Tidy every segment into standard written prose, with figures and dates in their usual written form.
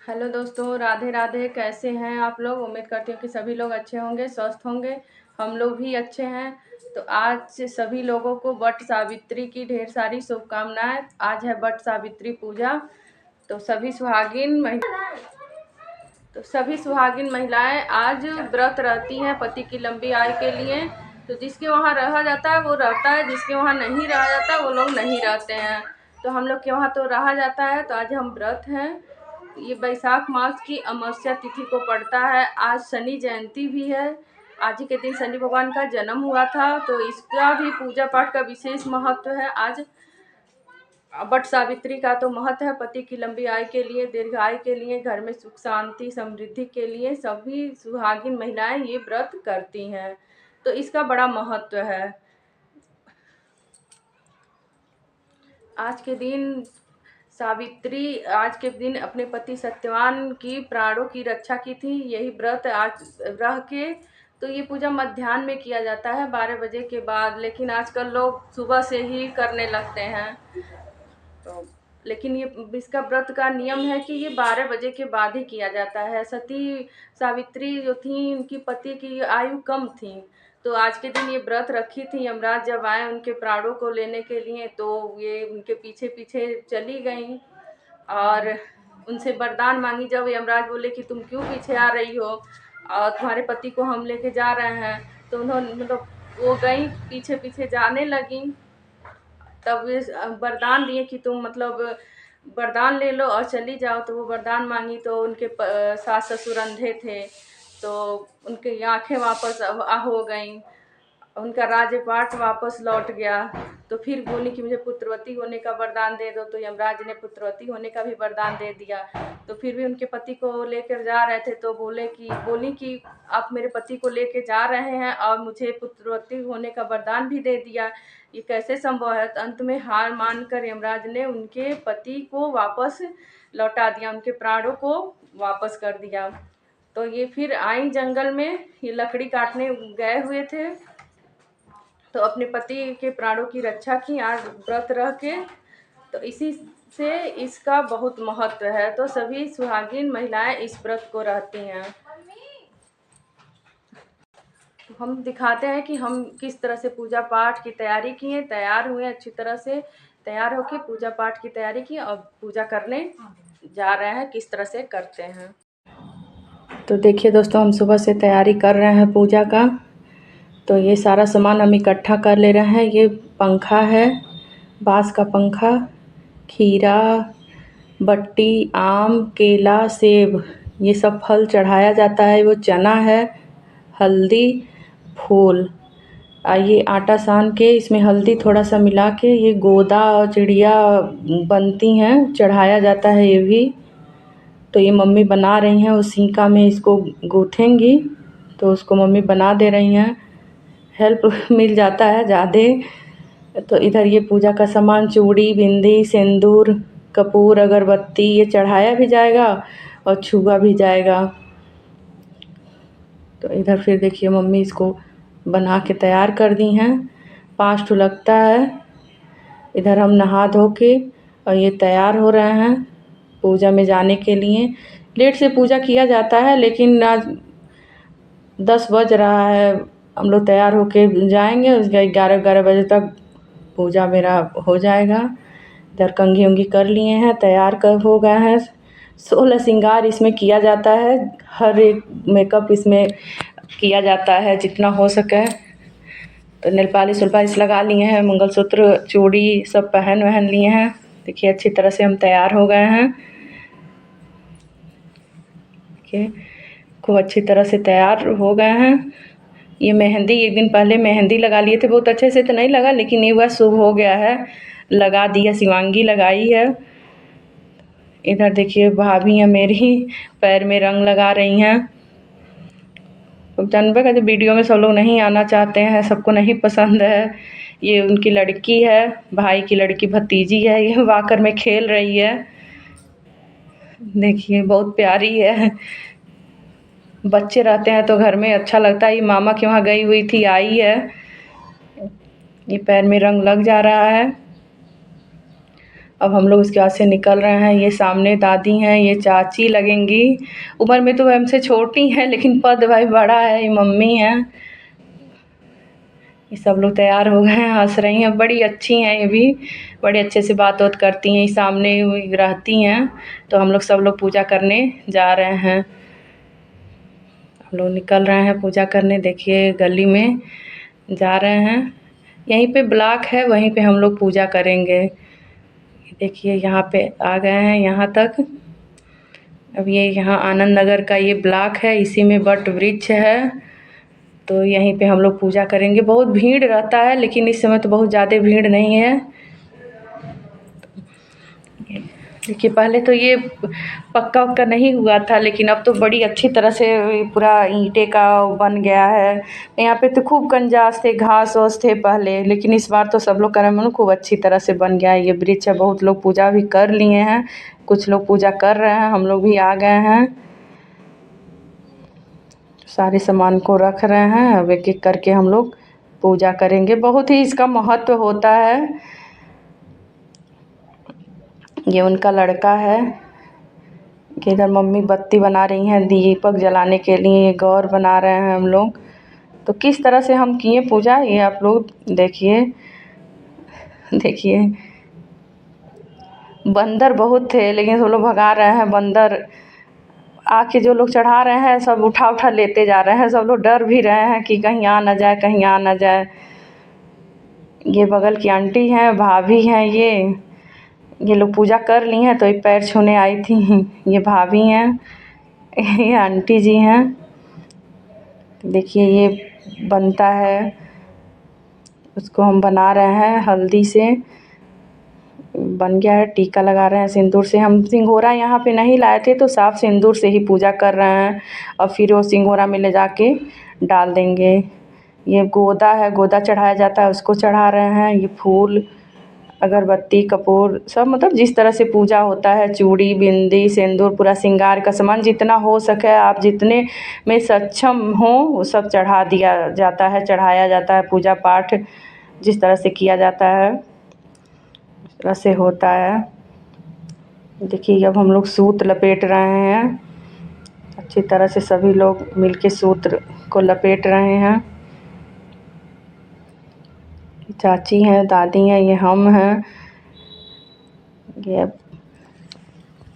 Hello दोस्तों, राधे राधे। कैसे हैं आप लोग? उम्मीद करती हूँ कि सभी लोग अच्छे होंगे, स्वस्थ होंगे। हम लोग भी अच्छे हैं। तो आज से सभी लोगों को वट सावित्री की ढेर सारी शुभकामनाएं। आज है वट सावित्री पूजा। तो सभी सुहागिन महिलाएं आज व्रत रहती हैं पति की लंबी आयु के लिए। तो जिसके वहाँ रहा जाता है वो रहता है, जिसके वहाँ नहीं रहा जाता वो लोग नहीं रहते हैं। तो हम लोग के वहाँ तो रहा जाता है, तो आज हम व्रत हैं। ये बैसाख मास की अमावस्या तिथि को पड़ता है। आज शनि जयंती भी है। आज ही के दिन शनि भगवान का जन्म हुआ था, तो इसका भी पूजा पाठ का विशेष महत्व है। आज वट सावित्री का तो महत्व है पति की लंबी आयु के लिए, दीर्घायु के लिए, घर में सुख शांति समृद्धि के लिए सभी सुहागिन महिलाएं ये व्रत करती हैं। तो इसका बड़ा महत्व है। आज के दिन सावित्री आज के दिन अपने पति सत्यवान की प्राणों की रक्षा की थी। यही व्रत आज रह के तो ये पूजा मध्याह्न में किया जाता है 12 बजे के बाद, लेकिन आजकल लोग सुबह से ही करने लगते हैं। तो लेकिन ये इसका व्रत का नियम है कि ये 12 बजे के बाद ही किया जाता है। सती सावित्री जो थी, उनकी पति की आयु कम थी, तो आज के दिन ये व्रत रखी थी। यमराज जब आए उनके प्राणों को लेने के लिए, तो ये उनके पीछे पीछे चली गईं और उनसे वरदान मांगी। जब यमराज बोले कि तुम क्यों पीछे आ रही हो और तुम्हारे पति को हम लेके जा रहे हैं, तो उन्होंने वो गई पीछे पीछे जाने लगी। तब वे वरदान दिए कि तुम वरदान ले लो और चली जाओ। तो वो वरदान मांगी, तो उनके सास ससुर अंधे थे, तो उनकी आंखें वापस हो गईं, उनका राजपाट वापस लौट गया। तो फिर बोली कि मुझे पुत्रवती होने का वरदान दे दो, तो यमराज ने पुत्रवती होने का भी वरदान दे दिया। तो फिर भी उनके पति को लेकर जा रहे थे, तो बोली कि आप मेरे पति को लेकर जा रहे हैं और मुझे पुत्रवती होने का वरदान भी दे दिया, ये कैसे संभव है? तो अंत में हार मानकर यमराज ने उनके पति को वापस लौटा दिया, उनके प्राणों को वापस कर दिया। तो ये फिर आई जंगल में, ये लकड़ी काटने गए हुए थे, तो अपने पति के प्राणों की रक्षा की आज व्रत रह के। तो इसी से इसका बहुत महत्व है। तो सभी सुहागिन महिलाएं इस व्रत को रहती हैं। तो हम दिखाते हैं कि हम किस तरह से पूजा पाठ की तैयारी किए, तैयार हुए, अच्छी तरह से तैयार होके पूजा पाठ की तैयारी की और पूजा करने जा रहे हैं। किस तरह से करते हैं तो देखिए दोस्तों, हम सुबह से तैयारी कर रहे हैं पूजा का। तो ये सारा सामान हम इकट्ठा कर ले रहे हैं। ये पंखा है, बांस का पंखा, खीरा, बट्टी, आम, केला, सेब, ये सब फल चढ़ाया जाता है। वो चना है, हल्दी, फूल। ये आटा सान के इसमें हल्दी थोड़ा सा मिला के ये गोदा और चिड़िया बनती हैं, चढ़ाया जाता है ये भी। तो ये मम्मी बना रही हैं, उसी का में इसको गूँथेंगी, तो उसको मम्मी बना दे रही हैं। हेल्प मिल जाता है ज़्यादा। तो इधर ये पूजा का सामान, चूड़ी, बिंदी, सिंदूर, कपूर, अगरबत्ती, ये चढ़ाया भी जाएगा और छुआ भी जाएगा। तो इधर फिर देखिए मम्मी इसको बना के तैयार कर दी हैं। 5 ठो लगता है। इधर हम नहा धो के और ये तैयार हो रहे हैं पूजा में जाने के लिए। लेट से पूजा किया जाता है, लेकिन आज 10 बज रहा है, हम लोग तैयार होके जाएंगे। उसके 11 बजे तक पूजा मेरा हो जाएगा। इधर कंघी उंघी कर लिए हैं, तैयार कर हो गए हैं। 16 श्रृंगार इसमें किया जाता है, हर एक मेकअप इसमें किया जाता है जितना हो सके। तो नेल पालिश उल पालिश लगा लिए हैं, मंगलसूत्र, चूड़ी सब पहन लिए हैं। देखिए अच्छी तरह से हम तैयार हो गए हैं। देखिए खूब अच्छी तरह से तैयार हो गए हैं। ये मेहंदी एक दिन पहले मेहंदी लगा लिए थे, बहुत अच्छे से तो नहीं लगा, लेकिन ये हुआ शुभ हो गया है, लगा दिया। शिवांगी लगाई है। इधर देखिए भाभी है मेरी, पैर में रंग लगा रही हैं। तो जानबे का वीडियो में सब लोग नहीं आना चाहते हैं, सबको नहीं पसंद है। ये उनकी लड़की है, भाई की लड़की, भतीजी है, ये वाकर में खेल रही है। देखिए बहुत प्यारी है। बच्चे रहते हैं तो घर में अच्छा लगता है। ये मामा के वहाँ गई हुई थी, आई है। ये पैर में रंग लग जा रहा है। अब हम लोग उसके बाद से निकल रहे हैं। ये सामने दादी हैं, ये चाची लगेंगी, उम्र में तो हमसे छोटी हैं लेकिन पद भाई बड़ा है। ये मम्मी हैं। ये सब लोग तैयार हो गए हैं, हंस रही हैं, बड़ी अच्छी हैं ये भी, बड़े अच्छे से बात वात करती हैं। ये सामने रहती हैं। तो हम लोग सब लोग पूजा करने जा रहे हैं। हम लोग निकल रहे हैं पूजा करने। देखिए गली में जा रहे हैं, यहीं पे ब्लॉक है, वहीं पे हम लोग पूजा करेंगे। देखिए यहाँ पे आ गए हैं यहाँ तक। अब ये यहाँ आनंद नगर का ये ब्लॉक है, इसी में वट वृक्ष है, तो यहीं पे हम लोग पूजा करेंगे। बहुत भीड़ रहता है लेकिन इस समय तो बहुत ज़्यादा भीड़ नहीं है। देखिए पहले तो ये पक्का वक्का नहीं हुआ था, लेकिन अब तो बड़ी अच्छी तरह से पूरा ईंटे का बन गया है। यहाँ पे तो खूब कंजास थे, घास वास थे पहले, लेकिन इस बार तो सब लोग करे मन खूब अच्छी तरह से बन गया है। ये वृक्ष है, बहुत लोग पूजा भी कर लिए हैं, कुछ लोग पूजा कर रहे हैं, हम लोग भी आ गए हैं। सारे सामान को रख रहे हैं, अब एक एक करके हम लोग पूजा करेंगे। बहुत ही इसका महत्व होता है। ये उनका लड़का है कि इधर मम्मी बत्ती बना रही हैं दीपक जलाने के लिए, गौर बना रहे हैं हम लोग। तो किस तरह से हम किए पूजा, ये आप लोग देखिए। देखिए बंदर बहुत थे लेकिन सब लोग भगा रहे हैं। बंदर आके जो लोग चढ़ा रहे हैं सब उठा उठा लेते जा रहे हैं। सब लोग डर भी रहे हैं कि कहीं आ ना जाए, कहीं आ ना जाए। ये बगल की आंटी हैं, भाभी हैं, ये लोग पूजा कर ली हैं तो एक पैर छूने आई थी। ये भाभी हैं, ये आंटी जी हैं। देखिए ये बनता है, उसको हम बना रहे हैं हल्दी से, बन गया है। टीका लगा रहे हैं सिंदूर से। हम सिंघोरा यहाँ पे नहीं लाए थे तो साफ सिंदूर से ही पूजा कर रहे हैं, और फिर वो सिंघोरा में ले जाके डाल देंगे। ये गोदा है, गोदा चढ़ाया जाता है, उसको चढ़ा रहे हैं। ये फूल, अगरबत्ती, कपूर सब, मतलब जिस तरह से पूजा होता है, चूड़ी, बिंदी, सिंदूर, पूरा श्रृंगार का सामान जितना हो सके, आप जितने में सक्षम हो वो सब चढ़ा दिया जाता है, चढ़ाया जाता है। पूजा पाठ जिस तरह से किया जाता है उस तरह से होता है। देखिए अब हम लोग सूत लपेट रहे हैं, अच्छी तरह से सभी लोग मिलके सूत्र को लपेट रहे हैं। चाची हैं, दादी हैं, ये हम हैं। ये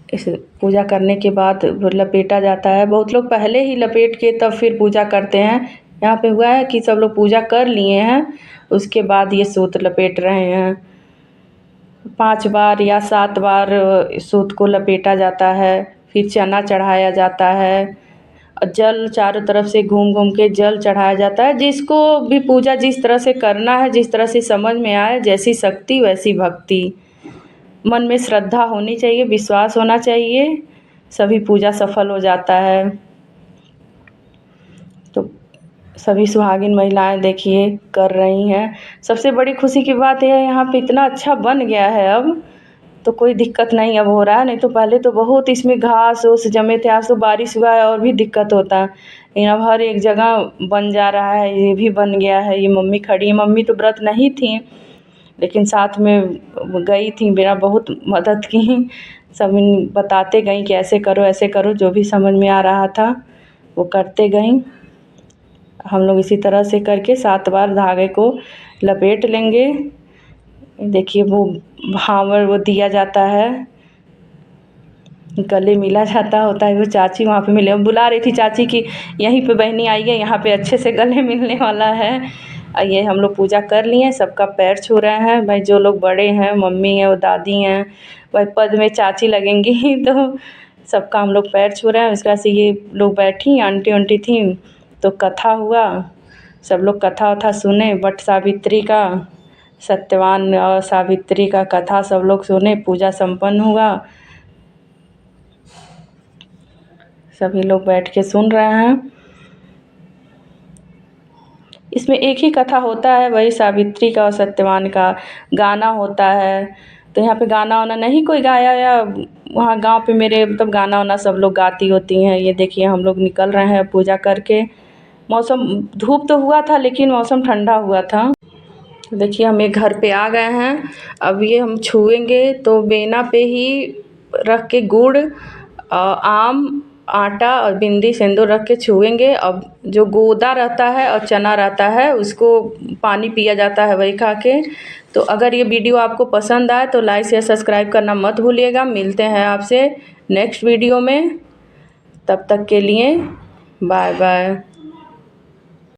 इस पूजा करने के बाद लपेटा जाता है। बहुत लोग पहले ही लपेट के तब फिर पूजा करते हैं। यहाँ पे हुआ है कि सब लोग पूजा कर लिए हैं, उसके बाद ये सूत लपेट रहे हैं। 5 बार या 7 बार सूत को लपेटा जाता है, फिर चना चढ़ाया जाता है, और जल चारों तरफ से घूम घूम के जल चढ़ाया जाता है। जिसको भी पूजा जिस तरह से करना है, जिस तरह से समझ में आए, जैसी शक्ति वैसी भक्ति, मन में श्रद्धा होनी चाहिए, विश्वास होना चाहिए, सभी पूजा सफल हो जाता है। तो सभी सुहागिन महिलाएं देखिए कर रही हैं। सबसे बड़ी खुशी की बात यह है यहाँ पे इतना अच्छा बन गया है अब, तो कोई दिक्कत नहीं अब हो रहा है। नहीं तो पहले तो बहुत इसमें घास ओस जमे थे, आज तो बारिश हुआ है और भी दिक्कत होता। लेकिन अब हर एक जगह बन जा रहा है, ये भी बन गया है। ये मम्मी खड़ी है, मम्मी तो व्रत नहीं थी लेकिन साथ में गई थी, मेरा बहुत मदद की, सब बताते गई कि ऐसे करो ऐसे करो, जो भी समझ में आ रहा था वो करते गई। हम लोग इसी तरह से करके 7 बार धागे को लपेट लेंगे। देखिए वो भावर वो दिया जाता है, गले मिला जाता होता है। वो चाची वहाँ पे मिले, बुला रही थी चाची की यहीं पे बहनी आई है, यहाँ पे अच्छे से गले मिलने वाला है। ये हम लोग पूजा कर लिए हैं, सबका पैर छू रहे हैं भाई। जो लोग बड़े हैं, मम्मी है, वो दादी हैं, भाई पद में चाची लगेंगी तो सबका हम लोग पैर छू रहे हैं। उसके बाद से ये लोग बैठी आंटी उंटी थी, तो कथा हुआ, सब लोग कथा वथा सुने, वट सावित्री का, सत्यवान और सावित्री का कथा सब लोग सुने, पूजा संपन्न हुआ। सभी लोग बैठ के सुन रहे हैं। इसमें एक ही कथा होता है, वही सावित्री का और सत्यवान का। गाना होता है, तो यहाँ पे गाना वाना नहीं कोई गाया, या वहाँ गांव पे मेरे मतलब गाना वाना सब लोग गाती होती हैं। ये देखिए हम लोग निकल रहे हैं पूजा करके। मौसम धूप तो हुआ था लेकिन मौसम ठंडा हुआ था। देखिए हम ये घर पे आ गए हैं। अब ये हम छुएंगे तो बेना पे ही रख के गुड़, आम, आटा और बिंदी सिंदूर रख के छुएंगे। अब जो गोदा रहता है और चना रहता है उसको पानी पिया जाता है वही खा के। तो अगर ये वीडियो आपको पसंद आए तो लाइक शेयर सब्सक्राइब करना मत भूलिएगा। मिलते हैं आपसे नेक्स्ट वीडियो में, तब तक के लिए बाय बाय।